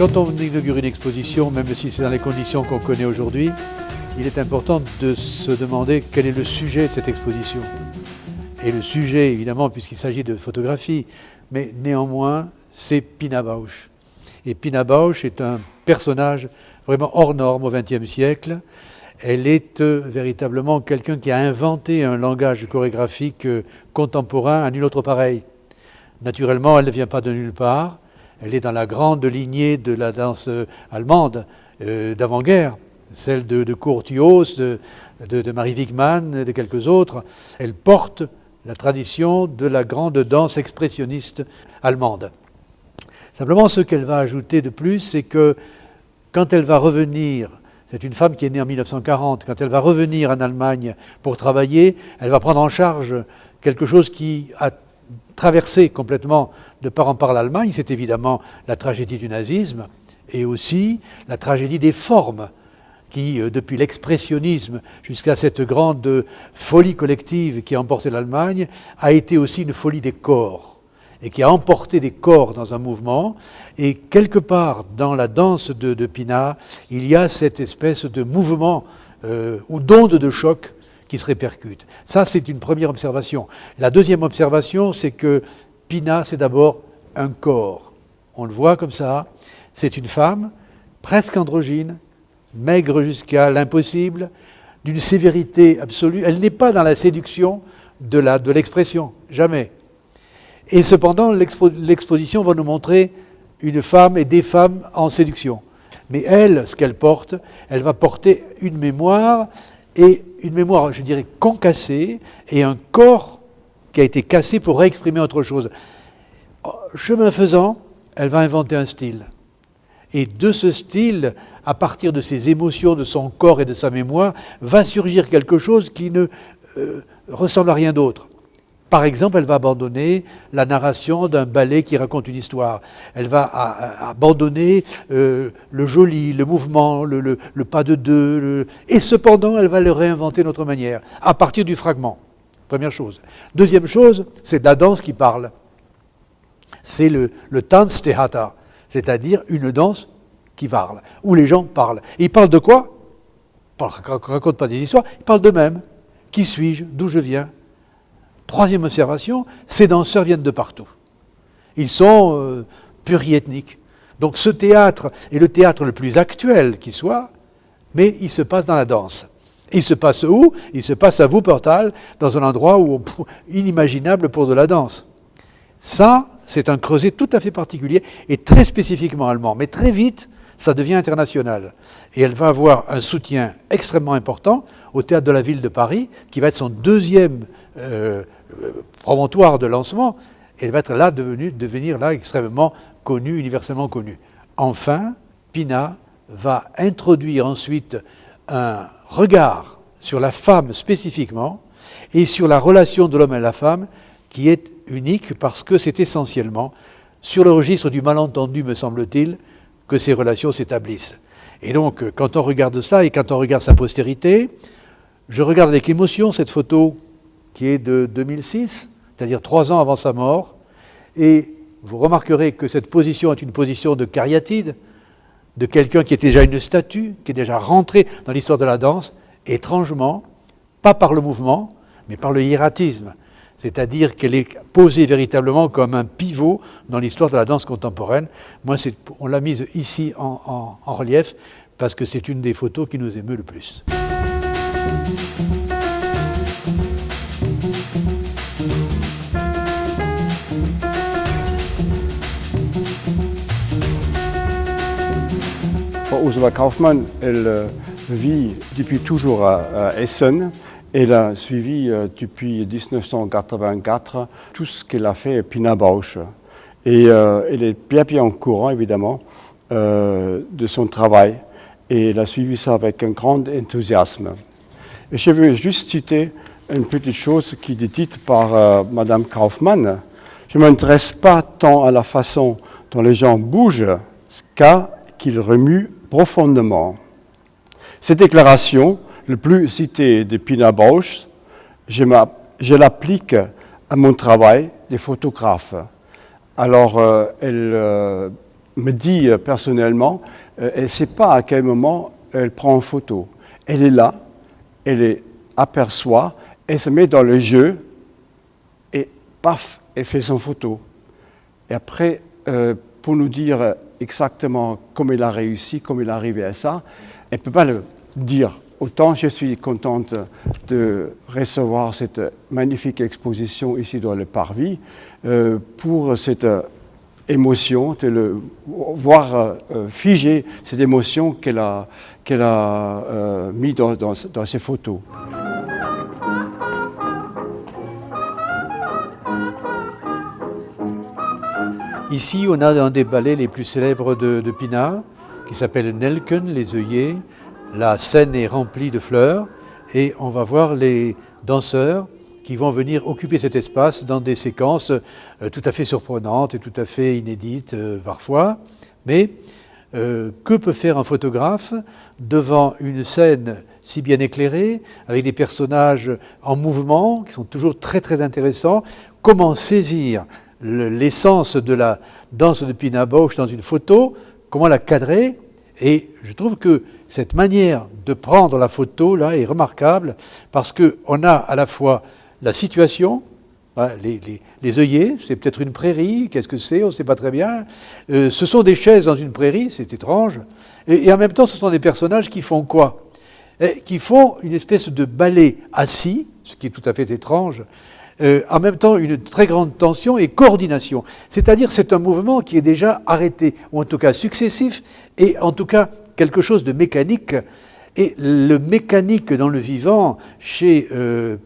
Quand on inaugure une exposition, même si c'est dans les conditions qu'on connaît aujourd'hui, il est important de se demander quel est le sujet de cette exposition. Et le sujet, évidemment, puisqu'il s'agit de photographie, mais néanmoins, c'est Pina Bausch. Et Pina Bausch est un personnage vraiment hors norme au XXe siècle. Elle est véritablement quelqu'un qui a inventé un langage chorégraphique contemporain à nul autre pareil. Naturellement, elle ne vient pas de nulle part. Elle est dans la grande lignée de la danse allemande d'avant-guerre, celle de Kurt Jooss, de Marie Wigman, de quelques autres. Elle porte la tradition de la grande danse expressionniste allemande. Simplement, ce qu'elle va ajouter de plus, c'est que quand elle va revenir, c'est une femme qui est née en 1940, quand elle va revenir en Allemagne pour travailler, elle va prendre en charge quelque chose qui a traversé complètement de part en part l'Allemagne, c'est évidemment la tragédie du nazisme et aussi la tragédie des formes qui, depuis l'expressionnisme jusqu'à cette grande folie collective qui a emporté l'Allemagne, a été aussi une folie des corps et qui a emporté des corps dans un mouvement. Et quelque part dans la danse de Pina, il y a cette espèce de mouvement ou d'onde de choc qui se répercute. Ça, c'est une première observation. La deuxième observation, c'est que Pina, c'est d'abord un corps. On le voit comme ça. C'est une femme presque androgyne, maigre jusqu'à l'impossible, d'une sévérité absolue. Elle n'est pas dans la séduction de l'expression, jamais. Et cependant, l'exposition va nous montrer une femme et des femmes en séduction. Mais elle, ce qu'elle porte, elle va porter une mémoire, et une mémoire, je dirais, concassée, et un corps qui a été cassé pour réexprimer autre chose. Chemin faisant, elle va inventer un style. Et de ce style, à partir de ses émotions, de son corps et de sa mémoire, va surgir quelque chose qui ne ressemble à rien d'autre. Par exemple, elle va abandonner la narration d'un ballet qui raconte une histoire. Elle va abandonner le joli, le mouvement, le pas de deux. Et cependant, elle va le réinventer d'une autre manière, à partir du fragment. Première chose. Deuxième chose, c'est de la danse qui parle. C'est le Tanztheater, c'est-à-dire une danse qui parle, où les gens parlent. Et ils parlent de quoi? Ils ne racontent pas des histoires, ils parlent d'eux-mêmes. Qui suis-je? D'où je viens? Troisième observation, ces danseurs viennent de partout. Ils sont pluriethniques. Donc ce théâtre est le théâtre le plus actuel qui soit, mais il se passe dans la danse. Il se passe où? Il se passe à Wuppertal, dans un endroit inimaginable pour de la danse. Ça, c'est un creuset tout à fait particulier et très spécifiquement allemand. Mais très vite, ça devient international. Et elle va avoir un soutien extrêmement important au Théâtre de la Ville de Paris, qui va être son deuxième promontoire de lancement. Elle va être là, devenir là extrêmement connue, universellement connue. Enfin, Pina va introduire ensuite un regard sur la femme spécifiquement et sur la relation de l'homme et la femme qui est unique parce que c'est essentiellement sur le registre du malentendu, me semble-t-il, que ces relations s'établissent. Et donc, quand on regarde ça et quand on regarde sa postérité, je regarde avec émotion cette photo qui est de 2006, c'est-à-dire 3 ans avant sa mort, et vous remarquerez que cette position est une position de cariatide, de quelqu'un qui est déjà une statue, qui est déjà rentré dans l'histoire de la danse, étrangement, pas par le mouvement, mais par le hiératisme, c'est-à-dire qu'elle est posée véritablement comme un pivot dans l'histoire de la danse contemporaine. Moi, on l'a mise ici en relief, parce que c'est une des photos qui nous émeut le plus. Ursula Kaufmann, elle vit depuis toujours à Essen. Elle a suivi depuis 1984 tout ce qu'elle a fait Pina Bausch. Et elle est bien au courant, évidemment, de son travail. Et elle a suivi ça avec un grand enthousiasme. Et je veux juste citer une petite chose qui est dite par Madame Kaufmann. Je ne m'intéresse pas tant à la façon dont les gens bougent qu'à qu'ils remuent profondément. Cette déclaration, le plus citée de Pina Bausch, je l'applique à mon travail de photographe. Alors, elle me dit personnellement, elle ne sait pas à quel moment elle prend en photo. Elle est là, aperçoit, elle se met dans le jeu et paf, elle fait son photo. Et après, pour nous dire exactement comment elle a réussi, comment elle est arrivée à ça, elle ne peut pas le dire. Autant je suis contente de recevoir cette magnifique exposition ici dans le Parvis pour cette émotion, de le voir figer cette émotion qu'elle a mis dans ses photos. Ici, on a un des ballets les plus célèbres de Pina, qui s'appelle Nelken, les œillets. La scène est remplie de fleurs et on va voir les danseurs qui vont venir occuper cet espace dans des séquences tout à fait surprenantes et tout à fait inédites parfois. Mais que peut faire un photographe devant une scène si bien éclairée, avec des personnages en mouvement qui sont toujours très très intéressants? Comment saisir l'essence de la danse de Pina Bausch dans une photo? Comment la cadrer? Et je trouve que cette manière de prendre la photo là est remarquable parce qu'on a à la fois la situation, les œillets, c'est peut-être une prairie, qu'est-ce que c'est, on ne sait pas très bien. Ce sont des chaises dans une prairie, c'est étrange. Et en même temps, ce sont des personnages qui font quoi? Qui font une espèce de ballet assis, ce qui est tout à fait étrange. En même temps, une très grande tension et coordination. C'est-à-dire c'est un mouvement qui est déjà arrêté, ou en tout cas successif, et en tout cas quelque chose de mécanique. Et le mécanique dans le vivant, chez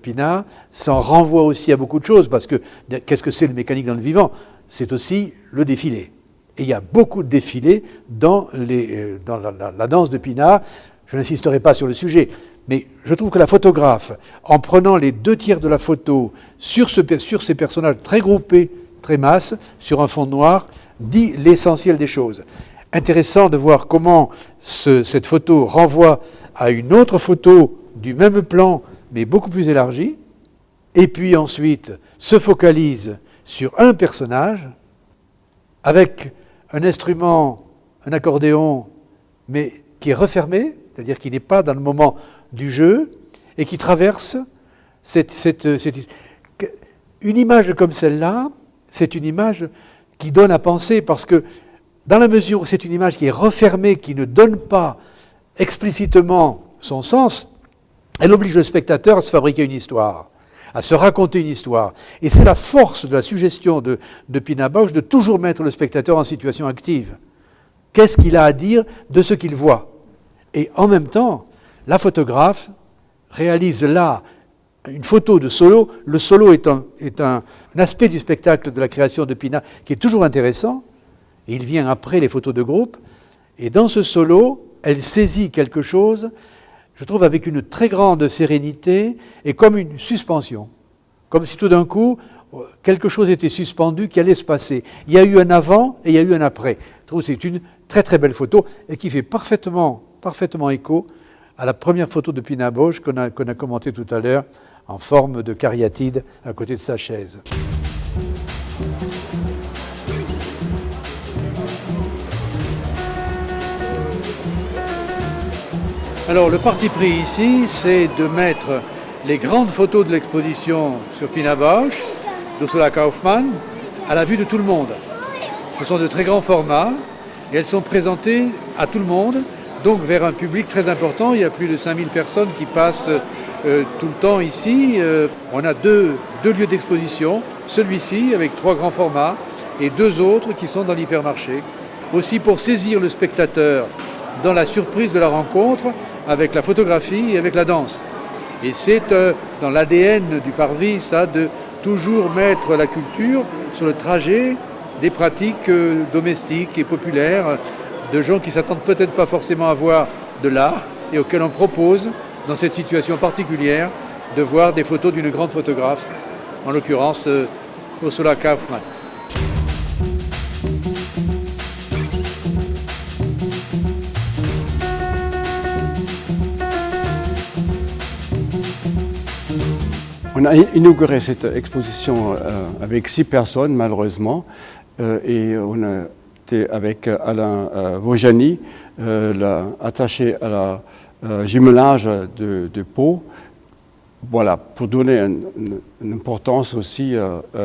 Pina, s'en renvoie aussi à beaucoup de choses, parce que qu'est-ce que c'est le mécanique dans le vivant? C'est aussi le défilé. Et il y a beaucoup de défilés dans la danse de Pina. Je n'insisterai pas sur le sujet, mais je trouve que la photographe, en prenant les 2/3 de la photo sur ces personnages très groupés, très masses, sur un fond noir, dit l'essentiel des choses. Intéressant de voir comment cette photo renvoie à une autre photo du même plan, mais beaucoup plus élargie, et puis ensuite se focalise sur un personnage avec un instrument, un accordéon, mais qui est refermé, c'est-à-dire qui n'est pas dans le moment du jeu, et qui traverse une image comme celle-là, c'est une image qui donne à penser, parce que dans la mesure où c'est une image qui est refermée, qui ne donne pas explicitement son sens, elle oblige le spectateur à se fabriquer une histoire, à se raconter une histoire. Et c'est la force de la suggestion de Pina Bausch de toujours mettre le spectateur en situation active. Qu'est-ce qu'il a à dire de ce qu'il voit? Et en même temps, la photographe réalise là une photo de solo. Le solo est un aspect du spectacle de la création de Pina qui est toujours intéressant. Et il vient après les photos de groupe. Et dans ce solo, elle saisit quelque chose, je trouve, avec une très grande sérénité et comme une suspension. Comme si tout d'un coup, quelque chose était suspendu qui allait se passer. Il y a eu un avant et il y a eu un après. Je trouve que c'est une très très belle photo et qui fait parfaitement écho à la première photo de Pina Bausch qu'on a commentée tout à l'heure en forme de cariatide à côté de sa chaise. Alors le parti pris ici, c'est de mettre les grandes photos de l'exposition sur Pina Bausch, d'Ursula Kaufmann, à la vue de tout le monde. Ce sont de très grands formats et elles sont présentées à tout le monde, donc vers un public très important. Il y a plus de 5000 personnes qui passent tout le temps ici. On a deux lieux d'exposition, celui-ci avec 3 grands formats et 2 autres qui sont dans l'hypermarché. Aussi pour saisir le spectateur dans la surprise de la rencontre avec la photographie et avec la danse. Et c'est dans l'ADN du Parvis, ça, de toujours mettre la culture sur le trajet des pratiques domestiques et populaires de gens qui s'attendent peut-être pas forcément à voir de l'art et auxquels on propose, dans cette situation particulière, de voir des photos d'une grande photographe, en l'occurrence Ursula Kaufmann. On a inauguré cette exposition avec 6 personnes, malheureusement, et on a C'était avec Alain Vojani, attaché à la jumelage de Pau. Voilà, pour donner une importance aussi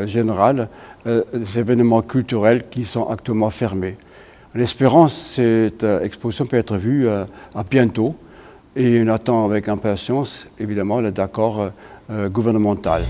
générale des événements culturels qui sont actuellement fermés. En espérant cette exposition peut être vue à bientôt et on attend avec impatience évidemment le d'accord gouvernemental.